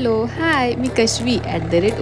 Hello hi, मी Kashvi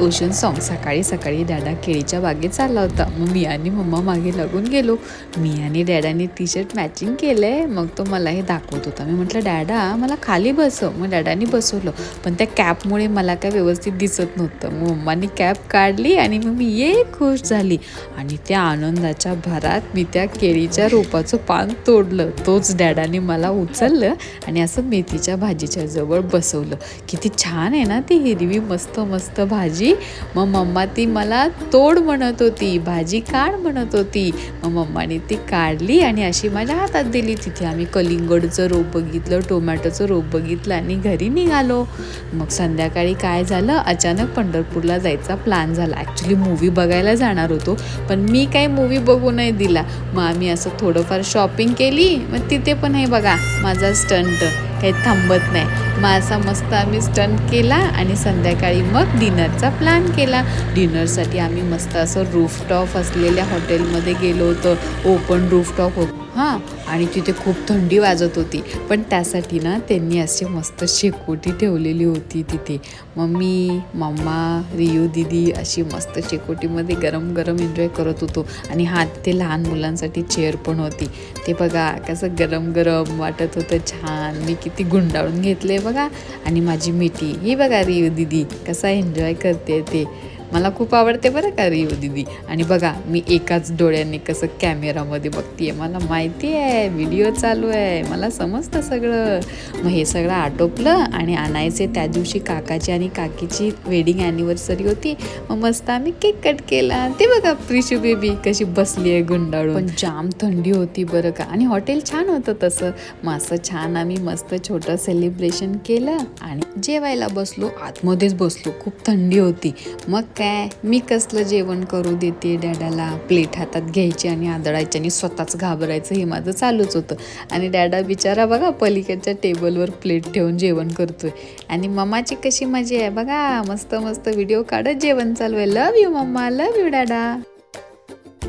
@ocean song. सकाळी सकाळी डॅडा केळीच्या बागेत चालला होता. मग मी आणि मम्मा मागे लागून गेलो. मी आणि डॅडाने टी शर्ट मॅचिंग केलंय. मग तो मला हे दाखवत होता. मी म्हटलं डॅडा मला खाली बसव. मग डॅडाने बसवलं, पण त्या कॅपमुळे मला काय व्यवस्थित दिसत नव्हतं. मग मम्मानी कॅप काढली आणि मग मी खुश झाली. आणि त्या आनंदाच्या भरात मी त्या केळीच्या रोपाचं पान तोडलं. तोच डॅडाने मला उचललं आणि असं मेथीच्या भाजीच्या जवळ बसवलं. किती छान आहे ना ती हिरवी मस्त मस्त भाजी. मग मम्मा ती मला तोड म्हणत होती, भाजी काढ म्हणत होती. मग मम्माने ती काढली आणि अशी माझ्या हातात दिली. तिथे आम्ही कलिंगडचं रोप बघितलं, टोमॅटोचं रोप बघितलं आणि घरी निघालो. मग संध्याकाळी काय झालं, अचानक पंढरपूरला जायचा प्लॅन झाला. ॲक्च्युली मूवी बघायला जाणार होतो, पण मी काही मूवी बघू नाही दिला. मग आम्ही असं थोडंफार शॉपिंग केली. मग तिथे पण हे बघा माझा स्टंट काही थांबत नाही. मग असा मस्त आम्ही स्टंट केला आणि संध्याकाळी मग डिनरचा प्लॅन केला. डिनरसाठी आम्ही मस्त असं रूफटॉप असलेल्या हॉटेलमध्ये गेलो होतो. ओपन रूफटॉप होतं हां, आणि तिथे खूप थंडी वाजत होती. पण त्यासाठी ना त्यांनी अशी मस्त शेकोटी ठेवलेली होती तिथे. मग मी, मम्मा, रियू दीदी अशी मस्त शेकोटीमध्ये गरम गरम एन्जॉय करत होतो. आणि तिथे लहान मुलांसाठी चेअर पण होती. ते बघा कसं गरम गरम वाटत होतं, छान. मी किती गुंडाळून घेतले बघा. आणि माझी मिठी ही बघा, रियू दीदी कसा एन्जॉय करते ते. मला खूप आवडते बरं का रियू दीदी. आणि बघा मी एकाच डोळ्याने कसं कॅमेरामध्ये बघतीये. मला माहिती आहे व्हिडिओ चालू आहे, मला समजतं सगळं. मग हे सगळं आटोपलं आणि आणायचे त्या दिवशी काकाची आणि काकीची वेडिंग ॲनिव्हर्सरी होती. मग मस्त आम्ही केक कट केला. ते बघा प्रिशू बेबी कशी बसली आहे गुंडाळून. पण जाम थंडी होती बरं का. आणि हॉटेल छान होतं तसं. मग असं छान आम्ही मस्त छोटं सेलिब्रेशन केलं आणि जेवायला बसलो. आतमध्येच बसलो, खूप थंडी होती. मग काय, मी कसलं जेवण करू देते डॅडाला. प्लेट हातात घ्यायची आणि आदळायची आणि स्वतःच घाबरायचं, हे माझं चालूच होतं. आणि डॅडा बिचारा बघा पलीकडच्या टेबलवर प्लेट ठेवून जेवण करतोय. आणि मम्माची कशी मजा आहे बघा, मस्त मस्त व्हिडिओ काढत जेवण चालू आहे. लव यू मम्मा, लव यू डॅडा.